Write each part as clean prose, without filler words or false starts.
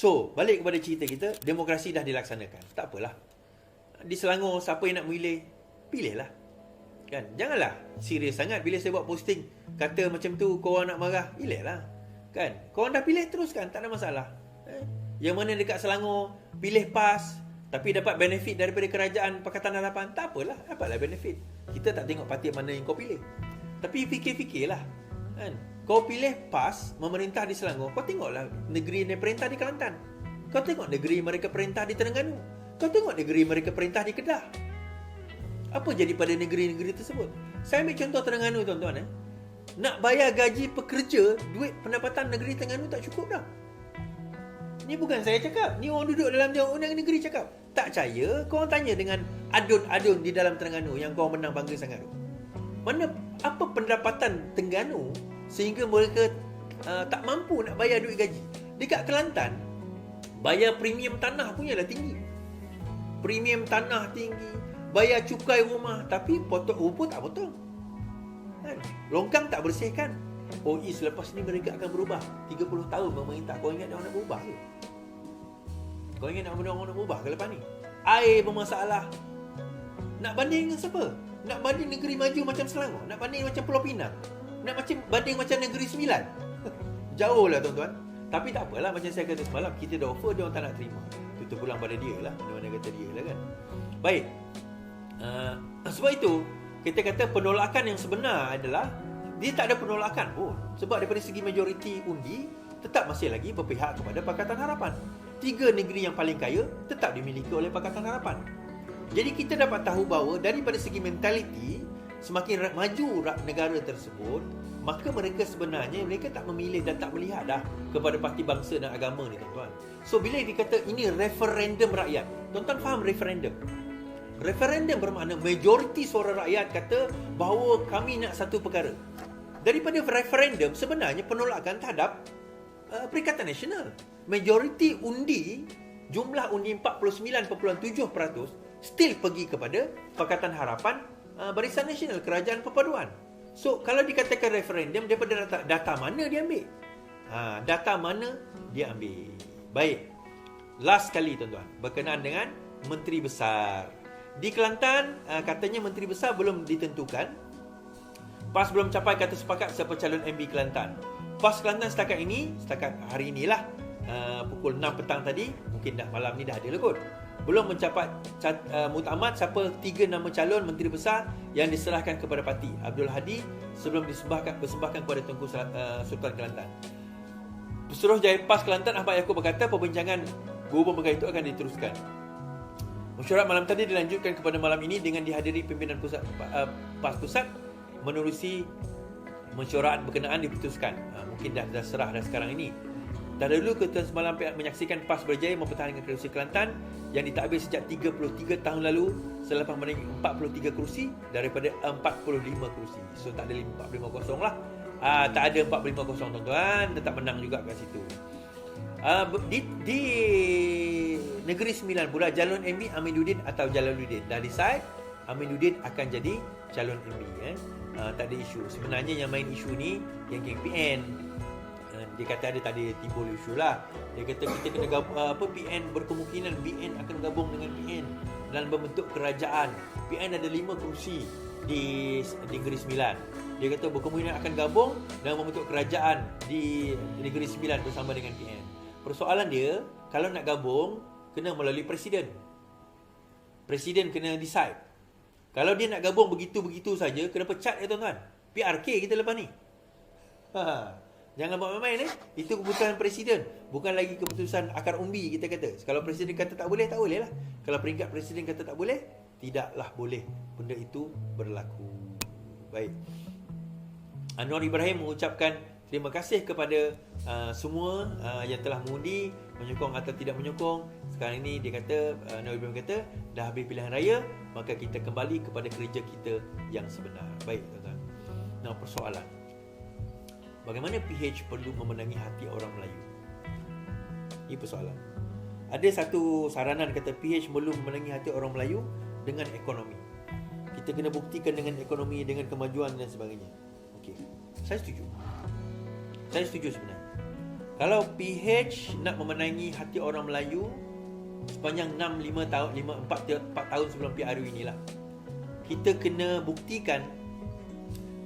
So, balik kepada cerita kita, demokrasi dah dilaksanakan. Tak apalah. Di Selangor, siapa yang nak memilih, pilihlah. Kan? Janganlah serius sangat bila saya buat posting kata macam tu, korang nak marah, pilihlah. Kan? Korang dah pilih, teruskan, tak ada masalah. Yang mana dekat Selangor pilih PAS tapi dapat benefit daripada kerajaan Pakatan Harapan, tak apalah, dapatlah benefit. Kita tak tengok parti mana yang kau pilih. Tapi fikir-fikirlah. Kan? Kau pilih PAS memerintah di Selangor, kau tengoklah negeri yang perintah di Kelantan. Kau tengok negeri mereka perintah di Terengganu. Kau tengok negeri mereka perintah di Kedah. Apa jadi pada negeri-negeri tersebut? Saya ambil contoh Terengganu, tuan-tuan. Nak bayar gaji pekerja, duit pendapatan negeri Terengganu tak cukup dah. Ni bukan saya cakap, ni orang duduk dalam undang negeri cakap. Tak percaya, korang tanya dengan adun-adun di dalam Terengganu yang korang menang bangga sangat tu. Mana, apa pendapatan Terengganu sehingga mereka tak mampu nak bayar duit gaji. Dekat Kelantan, bayar premium tanah punya dah tinggi. Premium tanah tinggi, bayar cukai rumah, tapi potong rumput tak potong. Kan? Longkang tak bersihkan. Oh, selepas ni mereka akan berubah. 30 tahun pemerintah. Kau ingat dia orang nak berubah ke? Kau ingat nak orang nak berubah ke lepas ni? Air bermasalah. Nak banding dengan siapa? Nak banding negeri maju macam Selangor? Nak banding macam Pulau Pinang? Nak banding macam Negeri Sembilan? Jauh lah, tuan-tuan. Tapi tak apalah, macam saya kata semalam, kita dah offer, dia orang tak nak terima. Itu terpulang pada dia lah. Mana-mana kata dia lah kan. Baik. Sebab itu, kita kata penolakan yang sebenar adalah dia tak ada penolakan pun. Sebab daripada segi majoriti undi, tetap masih lagi berpihak kepada Pakatan Harapan. 3 negeri yang paling kaya tetap dimiliki oleh Pakatan Harapan. Jadi kita dapat tahu bahawa daripada segi mentaliti, semakin maju negara tersebut, maka mereka sebenarnya mereka tak memilih dan tak melihat dah kepada parti bangsa dan agama ni, tuan-tuan. So bila dikata ini referendum rakyat, tuan-tuan faham referendum? Referendum bermakna majoriti suara rakyat kata bahawa kami nak satu perkara. Daripada referendum sebenarnya penolakan terhadap Perikatan Nasional. Majoriti undi, jumlah undi 49.7% still pergi kepada Pakatan Harapan, Barisan Nasional, Kerajaan Perpaduan. So kalau dikatakan referendum, daripada data mana dia ambil? Data mana dia ambil? Baik. Last kali, tuan-tuan, berkenaan dengan Menteri Besar. Di Kelantan, katanya Menteri Besar belum ditentukan. PAS belum capai kata sepakat siapa calon MB Kelantan. PAS Kelantan setakat hari inilah, pukul 6 petang tadi, mungkin dah malam ni dah ada lah kot, belum mencapai muktamad siapa 3 nama calon Menteri Besar yang diserahkan kepada parti Abdul Hadi sebelum bersembahkan kepada Tunku Sultan Kelantan. Pesuruhjaya PAS Kelantan Ahmad Yaakob berkata perbincangan berhubung perkara itu akan diteruskan. Mesyuarat malam tadi dilanjutkan kepada malam ini dengan dihadiri pimpinan pusat PAS Pusat. Menerusi mesyuarat berkenaan diputuskan. Mungkin dah serah dah sekarang ini. Dahulu kita semalam menyaksikan PAS berjaya mempertahankan kerusi Kelantan yang ditadbir sejak 33 tahun lalu selepas menaiki 43 kerusi daripada 45 kerusi. So tak ada 450 lah. Tak ada 450, tuan-tuan, tetap menang juga kat situ. Di Negeri Sembilan pula, calon MB Aminuddin atau Jalaluddin dah decide. Aminuddin akan jadi calon MB. Tak ada isu. Sebenarnya yang main isu ni geng-geng PN. Dia kata tak ada timbul isu lah. Dia kata kita kena PN berkemungkinan BN akan gabung dengan PN dalam berbentuk kerajaan. PN ada 5 kerusi di Negeri Sembilan. Dia kata berkemungkinan akan gabung dalam membentuk kerajaan di Negeri Sembilan bersama dengan PN. Persoalan dia, kalau nak gabung kena melalui presiden. Presiden kena decide. Kalau dia nak gabung begitu-begitu saja, kena pecat ya, tuan-tuan. PRK kita lepas ni. Jangan buat main-main. Itu keputusan presiden, bukan lagi keputusan akar umbi kita kata. Kalau presiden kata tak boleh, tak boleh lah. Kalau peringkat presiden kata tak boleh, tidaklah boleh benda itu berlaku. Baik. Anwar Ibrahim mengucapkan terima kasih kepada semua yang telah mengundi, menyokong atau tidak menyokong. Sekarang ini dia kata, Anwar Ibrahim kata, dah habis pilihan raya, maka kita kembali kepada kerja kita yang sebenar. Baik, tuan-tuan. Nah, persoalan, bagaimana PH perlu memenangi hati orang Melayu? Ini persoalan. Ada satu saranan kata PH perlu memenangi hati orang Melayu dengan ekonomi. Kita kena buktikan dengan ekonomi, dengan kemajuan dan sebagainya. Okey, saya setuju. Saya setuju sebenarnya. Kalau PH nak memenangi hati orang Melayu sepanjang 4 tahun sebelum PRU inilah, kita kena buktikan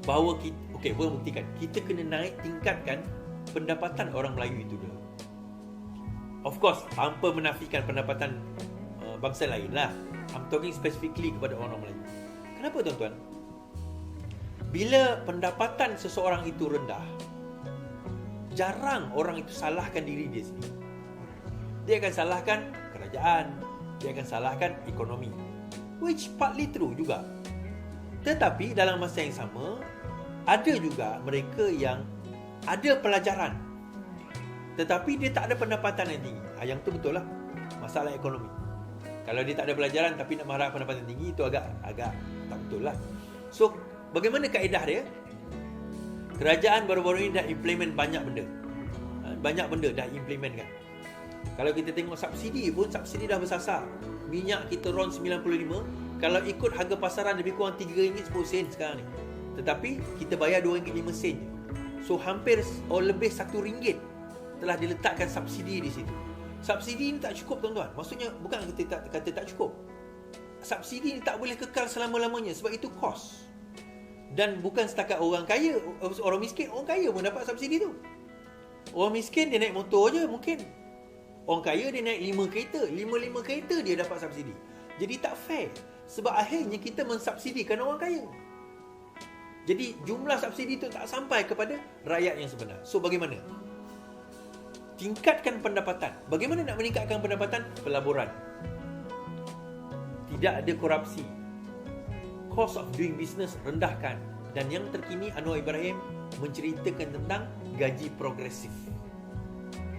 bahawa kita kena naik tingkatkan pendapatan orang Melayu itu dulu. Of course, tanpa menafikan pendapatan bangsa lain lah. I'm talking specifically kepada orang Melayu. Kenapa tuan-tuan? Bila pendapatan seseorang itu rendah, jarang orang itu salahkan diri dia sendiri. Dia akan salahkan kerajaan, dia akan salahkan ekonomi, which partly true juga. Tetapi dalam masa yang sama, ada juga mereka yang ada pelajaran tetapi dia tak ada pendapatan yang tinggi. Yang tu betul lah, masalah ekonomi. Kalau dia tak ada pelajaran tapi nak mengharap pendapatan tinggi, itu agak tak betul lah. So, bagaimana kaedah dia? Kerajaan baru-baru ini dah implement banyak benda. Banyak benda dah implement kan. Kalau kita tengok subsidi pun, subsidi dah bersasar. Minyak kita RON 95, kalau ikut harga pasaran lebih kurang RM3.10 sekarang ni. Tetapi kita bayar RM2.05 je. So hampir lebih RM1 telah diletakkan subsidi di situ. Subsidi ni tak cukup tuan-tuan. Maksudnya bukan kata tak cukup. Subsidi ni tak boleh kekal selama-lamanya sebab itu kos. Dan bukan setakat orang kaya, orang miskin, orang kaya pun dapat subsidi tu. Orang miskin dia naik motor je mungkin. Orang kaya dia naik 5 kereta, 5 kereta dia dapat subsidi. Jadi tak fair. Sebab akhirnya kita mensubsidikan orang kaya. Jadi jumlah subsidi itu tak sampai kepada rakyat yang sebenar. So bagaimana? Tingkatkan pendapatan. Bagaimana nak meningkatkan pendapatan? Pelaburan. Tidak ada korupsi. Cost of doing business rendahkan. Dan yang terkini Anwar Ibrahim menceritakan tentang gaji progresif.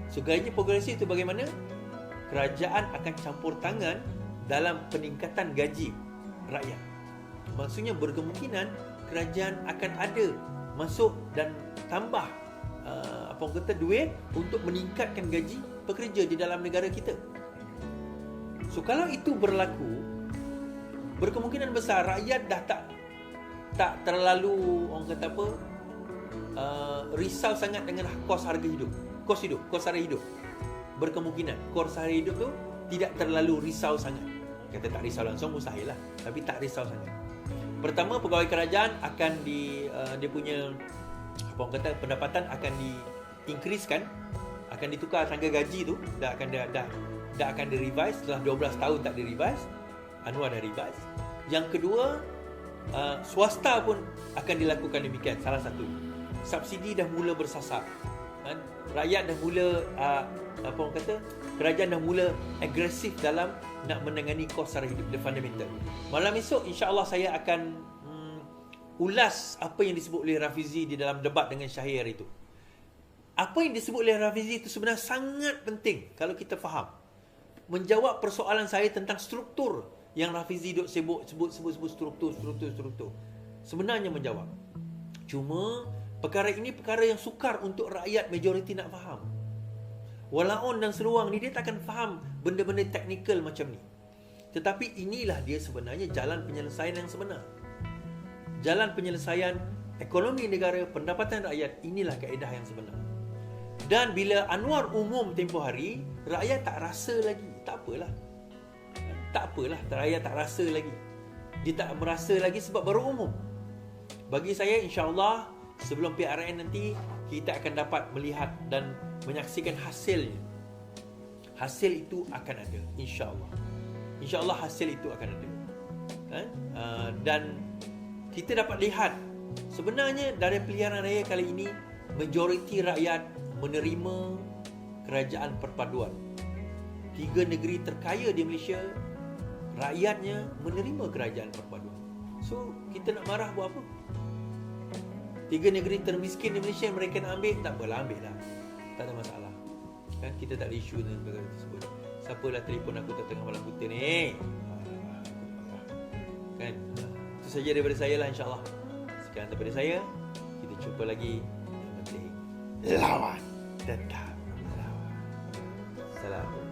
So gaji progresif itu bagaimana? Kerajaan akan campur tangan dalam peningkatan gaji rakyat. Maksudnya berkemungkinan kerajaan akan ada masuk dan tambah duit untuk meningkatkan gaji pekerja di dalam negara kita. So kalau itu berlaku, berkemungkinan besar rakyat dah tak terlalu risau sangat dengan kos harga hidup. Kos harga hidup. Berkemungkinan kos harga hidup tu tidak terlalu risau sangat. Kata tak risau langsung mustahil lah, tapi tak risau sangat. Pertama, pegawai kerajaan akan dia punya pendapatan akan di-increasekan, akan ditukar tangga gaji tu, dah akan di-revise setelah 12 tahun tak di-revise. Anwar dah revise. Yang kedua, swasta pun akan dilakukan demikian. Salah satu, subsidi dah mula bersasar. Rakyat dah mula kerajaan dah mula agresif dalam nak menangani kos sara hidup, the fundamental. Malam esok insya-Allah saya akan ulas apa yang disebut oleh Rafizi di dalam debat dengan Syahir itu. Apa yang disebut oleh Rafizi itu sebenarnya sangat penting kalau kita faham. Menjawab persoalan saya tentang struktur yang Rafizi duk sebut struktur. Sebenarnya menjawab. Cuma perkara ini perkara yang sukar untuk rakyat majoriti nak faham. Walaun dan seruang ni dia tak akan faham benda-benda teknikal macam ni. Tetapi inilah dia sebenarnya jalan penyelesaian yang sebenar. Jalan penyelesaian ekonomi negara, pendapatan rakyat, inilah kaedah yang sebenar. Dan bila Anwar umum tempoh hari, rakyat tak rasa lagi. Tak apalah, rakyat tak rasa lagi. Dia tak merasa lagi sebab baru umum. Bagi saya insya-Allah sebelum PRN nanti kita akan dapat melihat dan menyaksikan hasilnya. Hasil itu akan ada insya-Allah. Insya-Allah hasil itu akan ada. Dan kita dapat lihat sebenarnya dari pilihan raya kali ini majoriti rakyat menerima kerajaan perpaduan. 3 negeri terkaya di Malaysia, rakyatnya menerima kerajaan perpaduan. So kita nak marah buat apa? 3 negeri termiskin di Malaysia mereka nak ambil, tak apalah, ambil lah. Tak ada masalah. Kan kita tak ada isu dengan perkara tersebut. Siapalah telefon aku tengah malam buta ni? Kan? Itu saja daripada saya lah insya-Allah. Sekian daripada saya. Kita jumpa lagi. Yang penting lawan, tetap lawan. Salam.